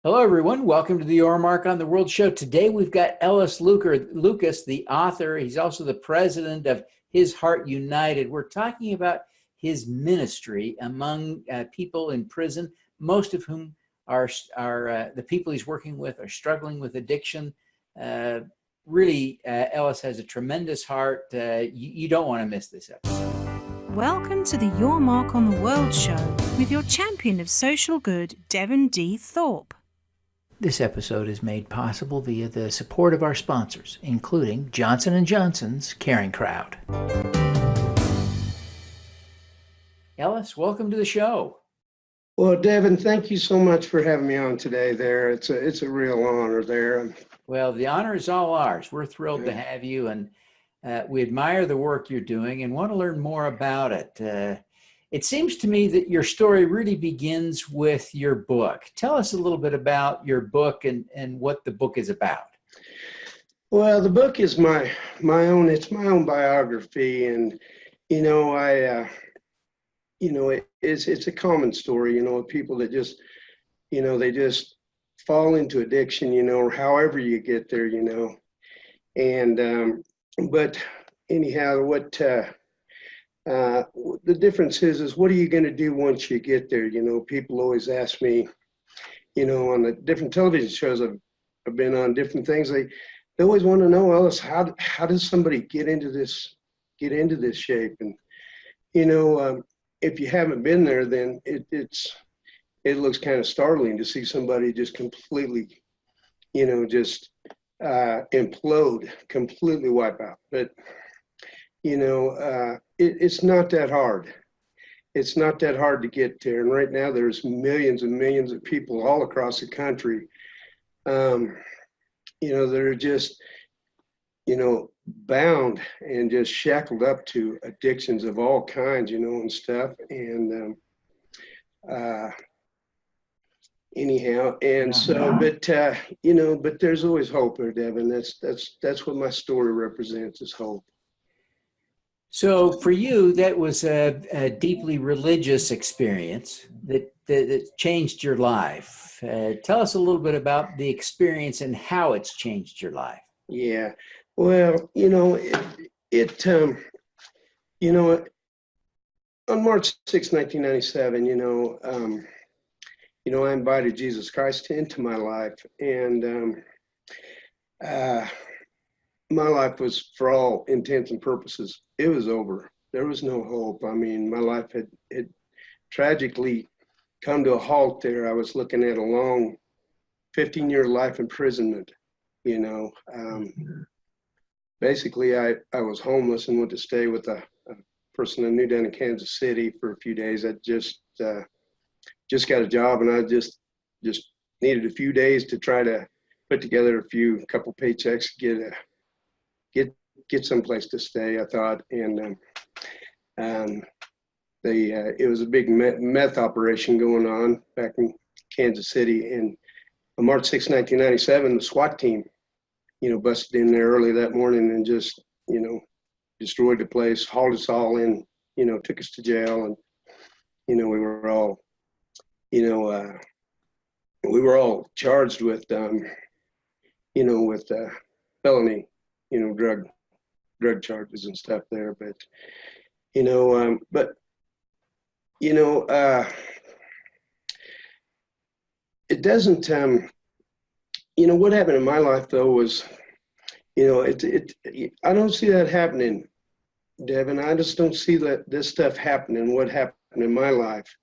Hello, everyone. Welcome to the Your Mark on the World show. Today, we've got Ellis Lucas, the author. He's also the president of His Heart United. We're talking about his ministry among people in prison, most of whom are the people he's working with are struggling with addiction. Really, Ellis has a tremendous heart. You don't want to miss this episode. Welcome to the Your Mark on the World show with your champion of social good, Devin D. Thorpe. This episode is made possible via the support of our sponsors, including Johnson & Johnson's Caring Crowd. Ellis, welcome to the show. Well, Devin, thank you so much for having me on today there. It's a real honor there. Well, the honor is all ours. We're thrilled to have you, and we admire the work you're doing and want to learn more about it. It seems to me that your story really begins with your book. Tell us a little bit about your book and what the book is about. Well, the book is my own. It's my own biography, and it's a common story. People that just they just fall into addiction. Or however you get there. And but anyhow, the difference is what are you going to do once you get there? People always ask me, on the different television shows I've been on, different things. They always want to know, Ellis, how does somebody get into this shape? And if you haven't been there, then it looks kind of startling to see somebody just completely, just implode, completely wipe out. But it's not that hard. It's not that hard to get there. And right now there's millions and millions of people all across the country, that are just, bound and just shackled up to addictions of all kinds, and stuff. And anyhow, and so, but there's always hope there, Devin. That's what my story represents, is hope. So for you, that was a deeply religious experience that changed your life. Tell us a little bit about the experience and how it's changed your life. Yeah, well, on March 6, 1997, I invited Jesus Christ into my life, and my life was, for all intents and purposes, it was over. There was no hope. I mean, my life had tragically come to a halt there. I was looking at a long 15-year life imprisonment. Basically, I was homeless and went to stay with a person I knew down in Kansas City for a few days. I just got a job, and I just needed a few days to try to put together a couple paychecks, get someplace to stay, I thought. And it was a big meth operation going on back in Kansas City. And on March 6, 1997, the SWAT team, busted in there early that morning and just, destroyed the place, hauled us all in, took us to jail. And, we were all, charged with, with felony, drug charges and stuff there. But, it doesn't, what happened in my life though was, I don't see that happening, Devin. I just don't see that this stuff happening, what happened in my life,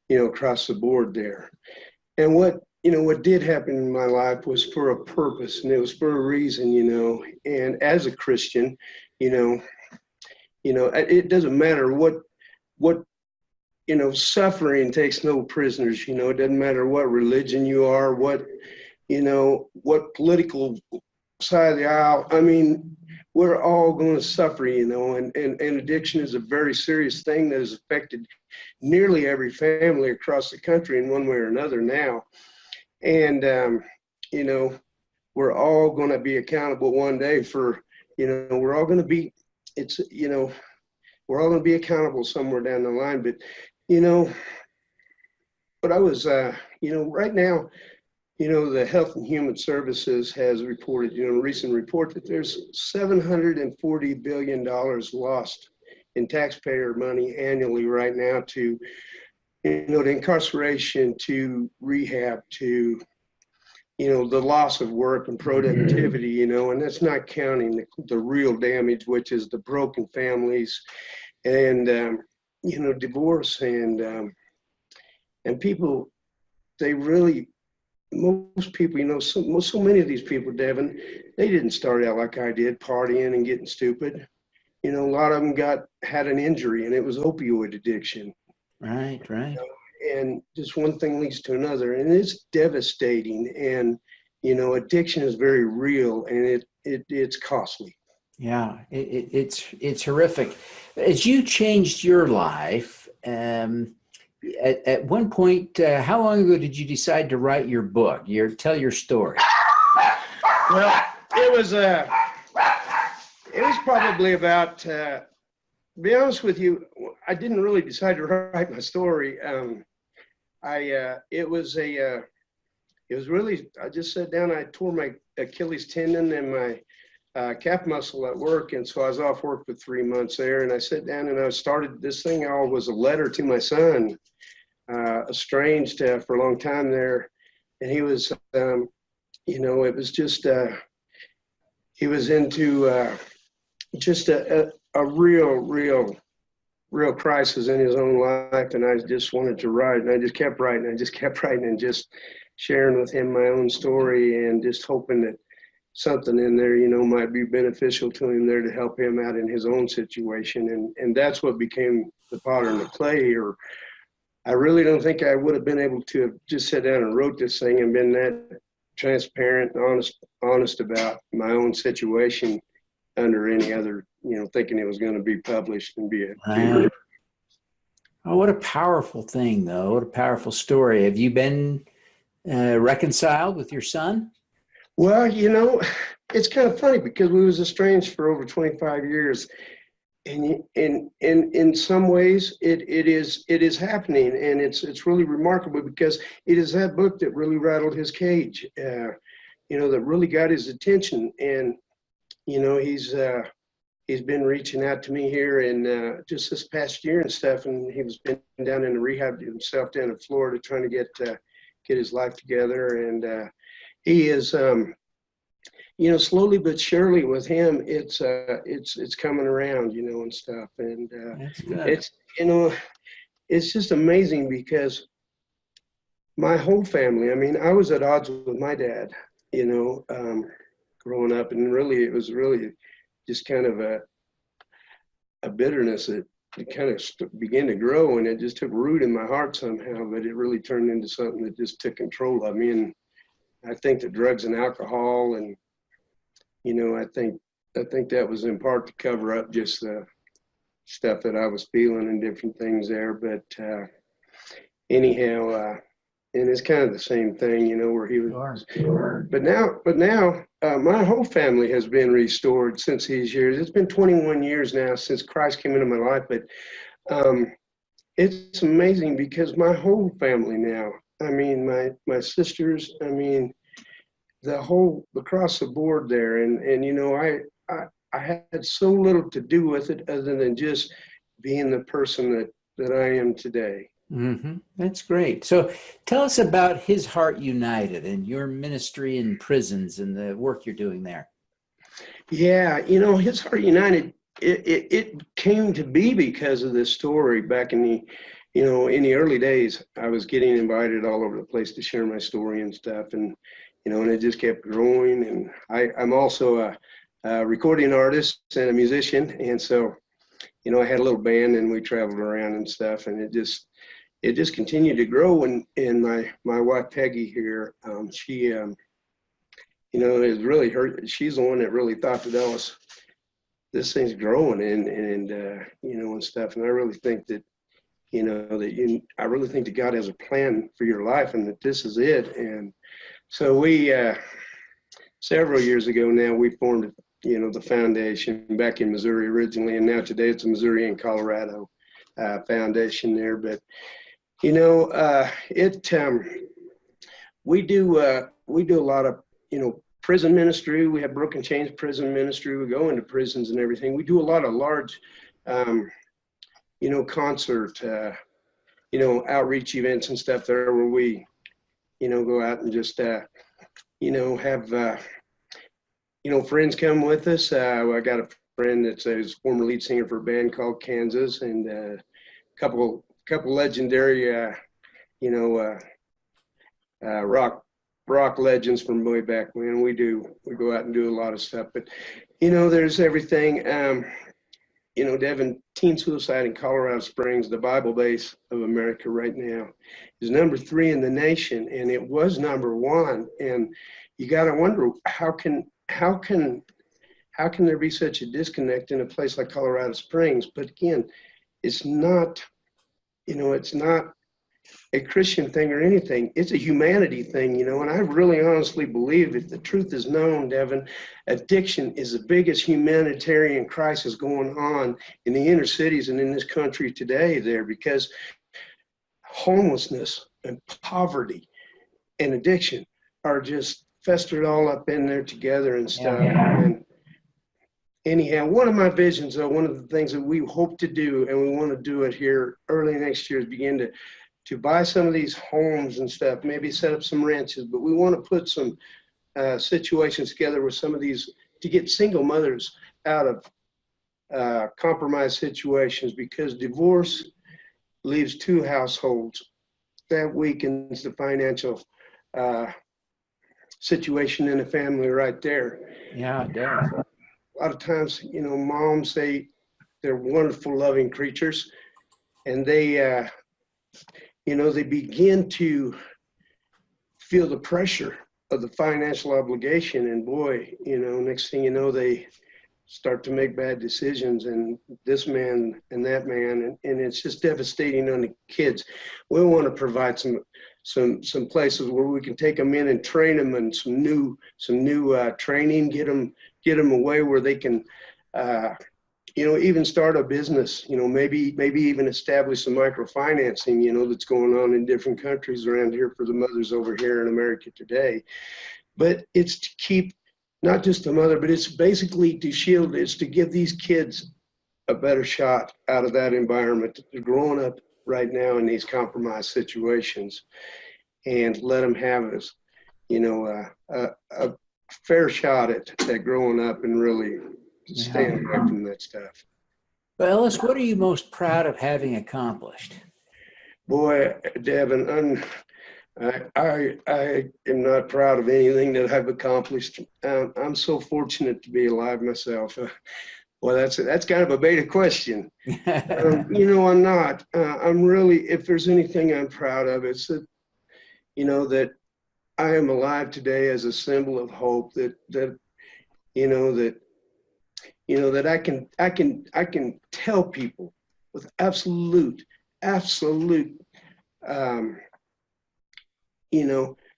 across the board there. And what did happen in my life was for a purpose, and it was for a reason, and as a Christian, it doesn't matter what suffering takes no prisoners, it doesn't matter what religion you are, what political side of the aisle. I mean, we're all going to suffer, and addiction is a very serious thing that has affected nearly every family across the country in one way or another now. And, we're all going to be accountable one day for, we're all going to be, we're all going to be accountable somewhere down the line. But, but I was, right now, The Health and Human Services has reported, in a recent report, that there's $740 billion lost in taxpayer money annually right now to, to incarceration, to rehab, to, the loss of work and productivity, and that's not counting the real damage, which is the broken families and, divorce and people, they really, most people, so many of these people, Devin, they didn't start out like I did, partying and getting stupid. A lot of them had an injury, and it was opioid addiction. Right. And just one thing leads to another, and it's devastating. And addiction is very real, and it's costly. Yeah, it's horrific. As you changed your life, at one point, how long ago did you decide to write your book? Tell your story. Well, it was probably about. To be honest with you, I didn't really decide to write my story. It was really. I just sat down. I tore my Achilles tendon and my calf muscle at work, and so I was off work for 3 months there. And I sat down and I started this thing. All was a letter to my son. Estranged for a long time there, and he was, it was just, he was into just a real crisis in his own life, and I just wanted to write, and I just kept writing, and just sharing with him my own story, and just hoping that something in there, might be beneficial to him there to help him out in his own situation, and that's what became the pattern of play. Or I really don't think I would have been able to have just sat down and wrote this thing and been that transparent and honest about my own situation under any other, thinking it was going to be published and be a. Oh, what a powerful thing, though. What a powerful story. Have you been reconciled with your son? Well, it's kind of funny because we was estranged for over 25 years. And in some ways, it is happening, and it's really remarkable because it is that book that really rattled his cage, that really got his attention. And he's been reaching out to me here in just this past year and stuff, and he's been down in the rehab himself down in Florida trying to get his life together, and he is. Slowly but surely with him, it's coming around, and stuff. And it's just amazing because my whole family, I was at odds with my dad, growing up, and really, it was really just kind of a bitterness that kind of began to grow, and it just took root in my heart somehow, but it really turned into something that just took control of me. And I think the drugs and alcohol and I think that was in part to cover up just the stuff that I was feeling and different things there. But anyhow, and it's kind of the same thing, where he was. Sure. But now, my whole family has been restored since these years. It's been 21 years now since Christ came into my life. But it's amazing because my whole family now. My sisters. Across the board there, and I had so little to do with it other than just being the person that I am today. Mm-hmm. That's great. So tell us about His Heart United and your ministry in prisons and the work you're doing there. Yeah, His Heart United, it came to be because of this story back in the in the early days. I was getting invited all over the place to share my story and stuff, and and it just kept growing. And I'm also a recording artist and a musician. And so, I had a little band and we traveled around and stuff, and it just continued to grow. And my wife, Peggy here, she, is really she's the one that really thought that Ellis, this thing's growing and stuff. And I really think that, I really think that God has a plan for your life and that this is it. And so we, several years ago now, we formed, the foundation back in Missouri originally, and now today it's a Missouri and Colorado foundation there. But, we do a lot of, prison ministry. We have Broken Chains prison ministry. We go into prisons and everything. We do a lot of large, concert, outreach events and stuff there where we, go out and just, have, friends come with us. I got a friend that's a former lead singer for a band called Kansas, and a couple legendary, rock legends from way back when. We go out and do a lot of stuff, but there's everything. Devin, teen suicide in Colorado Springs, the Bible base of America right now, is number 3 in the nation, and it was number 1. And you got to wonder how can there be such a disconnect in a place like Colorado Springs? But again, it's not a Christian thing or anything. It's a humanity thing, and I really honestly believe, if the truth is known, Devin, addiction is the biggest humanitarian crisis going on in the inner cities and in this country today there, because homelessness and poverty and addiction are just festered all up in there together and stuff. Yeah. And anyhow, one of my visions, though, one of the things that we hope to do, and we want to do it here early next year, is begin to buy some of these homes and stuff, maybe set up some ranches, but we want to put some situations together with some of these to get single mothers out of compromised situations, because divorce leaves 2 households. That weakens the financial situation in the family right there. Yeah, it does. A lot of times, moms say they're wonderful, loving creatures, and they they begin to feel the pressure of the financial obligation, and boy, next thing you know, they start to make bad decisions, and this man and that man, and it's just devastating on the kids. We want to provide some places where we can take them in and train them, and some new training, get them away where they can even start a business, maybe even establish some microfinancing, that's going on in different countries around here for the mothers over here in America today. But it's to keep not just the mother, but it's basically to shield, it's to give these kids a better shot out of that environment. They're growing up right now in these compromised situations, and let them have this, a fair shot at growing up and really staying away from that stuff. Well, Ellis, what are you most proud of having accomplished? Boy, Devin, I am not proud of anything that I've accomplished. I'm so fortunate to be alive myself. Well, that's kind of a beta question. I'm not. I'm really, if there's anything I'm proud of, it's that, that I am alive today as a symbol of hope, that I can tell people with absolute,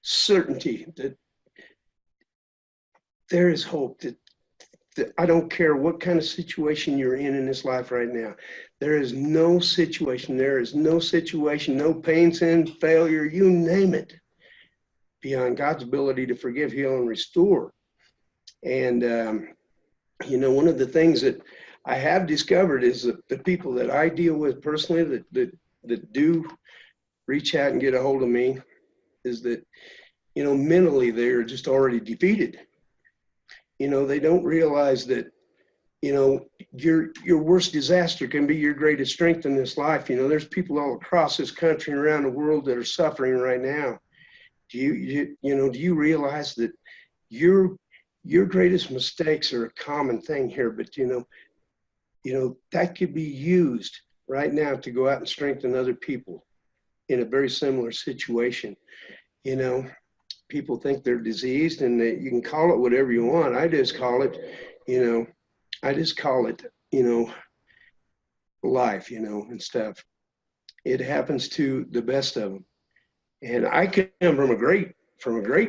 certainty that there is hope, that I don't care what kind of situation you're in this life right now. There is no situation, no pain, sin, failure, you name it, beyond God's ability to forgive, heal, and restore. And, one of the things that I have discovered is that the people that I deal with personally that do reach out and get a hold of me is that, mentally they're just already defeated. They don't realize that, your worst disaster can be your greatest strength in this life. There's people all across this country and around the world that are suffering right now. Do you realize that your greatest mistakes are a common thing here, but that could be used right now to go out and strengthen other people in a very similar situation. People think they're diseased, and you can call it whatever you want. I just call it, life, and stuff. It happens to the best of them. And I come from a great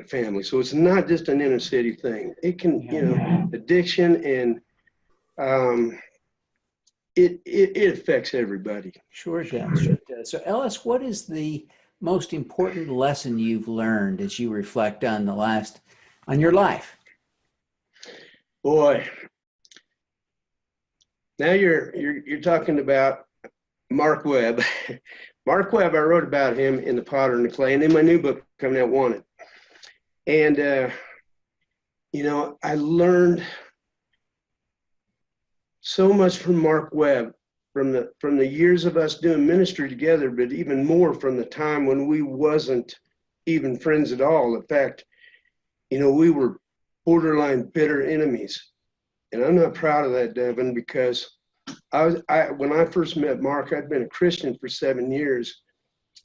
family, so it's not just an inner city thing. It can, addiction, and it affects everybody. Sure it does. Sure it does. So, Ellis, what is the most important lesson you've learned as you reflect on on your life? Boy, now you're talking about Mark Webb. Mark Webb, I wrote about him in The Potter and the Clay, and in my new book coming out, Wanted. And I learned so much from Mark Webb, from the years of us doing ministry together, but even more from the time when we wasn't even friends at all. In fact, we were borderline bitter enemies. And I'm not proud of that, Devin, because when I first met Mark, I'd been a Christian for 7 years.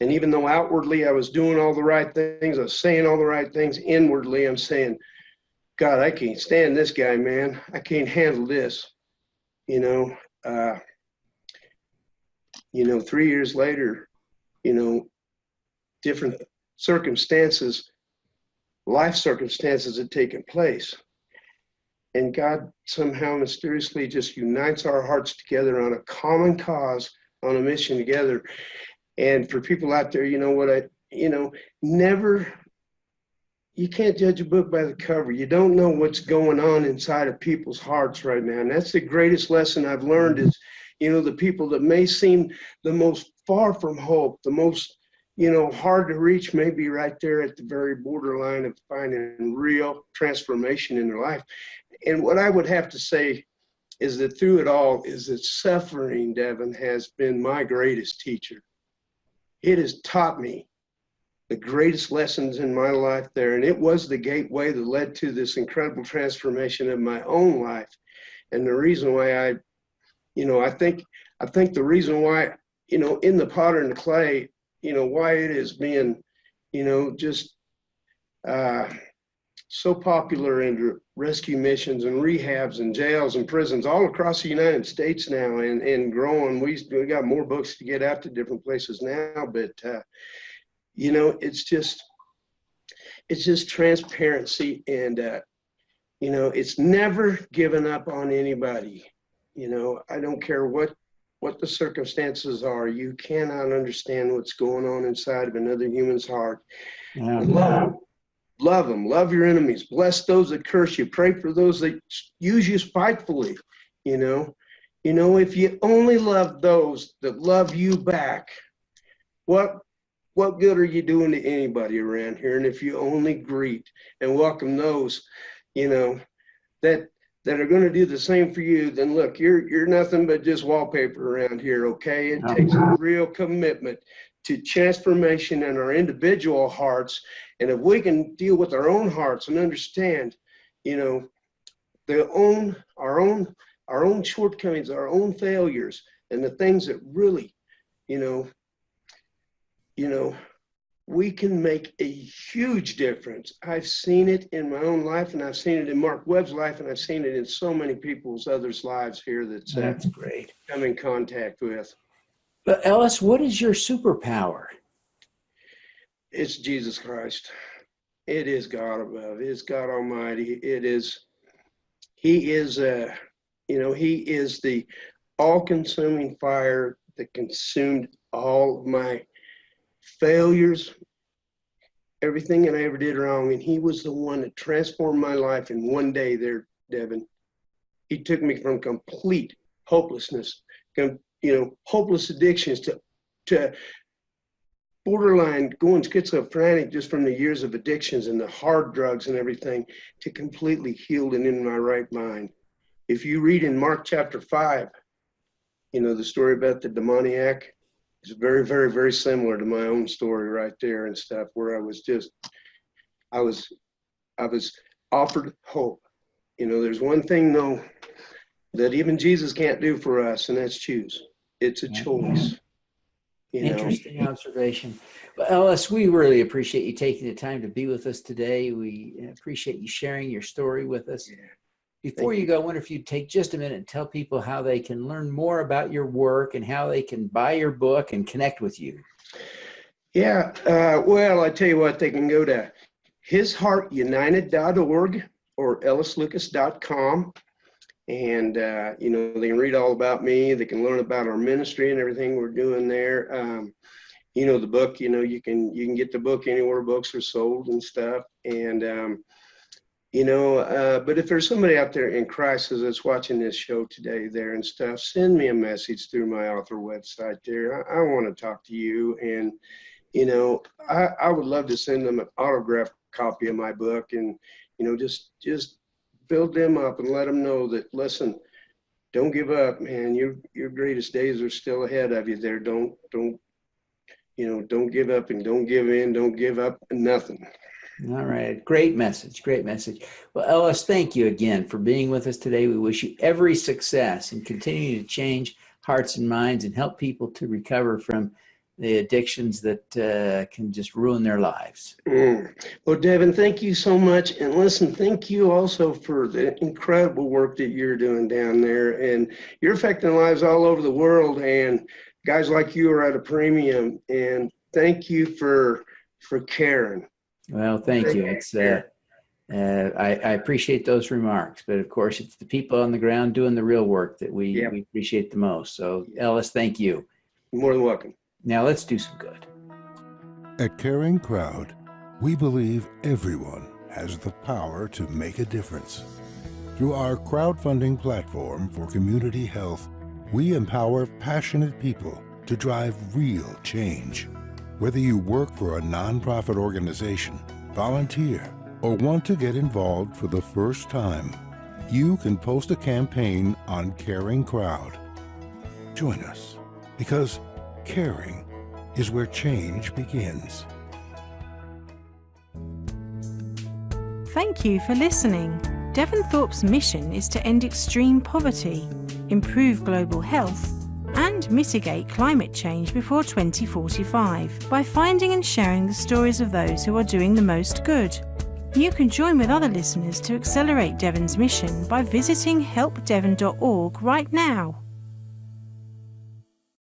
And even though outwardly I was doing all the right things, I was saying all the right things, inwardly I'm saying, God, I can't stand this guy, man. I can't handle this. 3 years later, different circumstances, life circumstances had taken place. And God somehow mysteriously just unites our hearts together on a common cause, on a mission together. And for people out there, you can't judge a book by the cover. You don't know what's going on inside of people's hearts right now. And that's the greatest lesson I've learned is, the people that may seem the most far from hope, the most, hard to reach, may be right there at the very borderline of finding real transformation in their life. And what I would have to say is that through it all is that suffering, Devin, has been my greatest teacher. It has taught me the greatest lessons in my life there. And it was the gateway that led to this incredible transformation of my own life. And the reason why I think the reason why, in The Potter and the Clay, why it has been, just so popular in rescue missions and rehabs and jails and prisons all across the United States now and growing. We got more books to get out to different places now, but it's just transparency and it's never given up on anybody. I don't care what the circumstances are. You cannot understand what's going on inside of another human's heart. Yeah. Love them. Love your enemies. Bless those that curse you. Pray for those that use you spitefully. If you only love those that love you back, what good are you doing to anybody around here? And if you only greet and welcome those, that are going to do the same for you, then look, you're nothing but just wallpaper around here, okay? It takes a real commitment to transformation in our individual hearts. And if we can deal with our own hearts and understand, our own shortcomings, our own failures, and the things that really, we can make a huge difference. I've seen it in my own life, and I've seen it in Mark Webb's life, and I've seen it in so many others' lives here That's great. come in contact with. But Ellis, what is your superpower? It's Jesus Christ. It is God above. It is God Almighty. He is the all-consuming fire that consumed all of my failures, everything that I ever did wrong. And he was the one that transformed my life in one day there, Devin. He took me from complete hopelessness, hopeless addictions to borderline going schizophrenic just from the years of addictions and the hard drugs and everything, to completely healed and in my right mind. If you read in Mark chapter 5, the story about the demoniac, it's very, very, very similar to my own story right there and stuff, where I was offered hope. There's one thing though that even Jesus can't do for us, and that's choose. It's a choice. Interesting observation. Well, Ellis, we really appreciate you taking the time to be with us today. We appreciate you sharing your story with us. Yeah. Before you go, I wonder if you'd take just a minute and tell people how they can learn more about your work and how they can buy your book and connect with you. Yeah, well, I tell you what, they can go to hisheartunited.org or ellislucas.com. And, they can read all about me. They can learn about our ministry and everything we're doing there. the book, you can get the book anywhere books are sold and stuff. And, but if there's somebody out there in crisis that's watching this show today there and stuff, send me a message through my author website there. I want to talk to you. And, I would love to send them an autographed copy of my book and, just build them up and let them know that, listen, don't give up, man. Your greatest days are still ahead of you there. Don't give up and don't give in. Don't give up nothing. All right. Great message. Great message. Well, Ellis, thank you again for being with us today. We wish you every success and continue to change hearts and minds and help people to recover from the addictions that can just ruin their lives. Well, Devin, thank you so much. And listen, thank you also for the incredible work that you're doing down there. And you're affecting lives all over the world. And guys like you are at a premium. And thank you for caring. Well, thank you. It's I appreciate those remarks, but of course, it's the people on the ground doing the real work that we appreciate the most. So, Ellis, thank you. You're more than welcome. Now, let's do some good. At Caring Crowd, we believe everyone has the power to make a difference. Through our crowdfunding platform for community health, we empower passionate people to drive real change. Whether you work for a nonprofit organization, volunteer, or want to get involved for the first time, you can post a campaign on Caring Crowd. Join us, because caring is where change begins. Thank you for listening. Devin Thorpe's mission is to end extreme poverty, improve global health, and mitigate climate change before 2045 by finding and sharing the stories of those who are doing the most good. You can join with other listeners to accelerate Devin's mission by visiting helpdevin.org right now.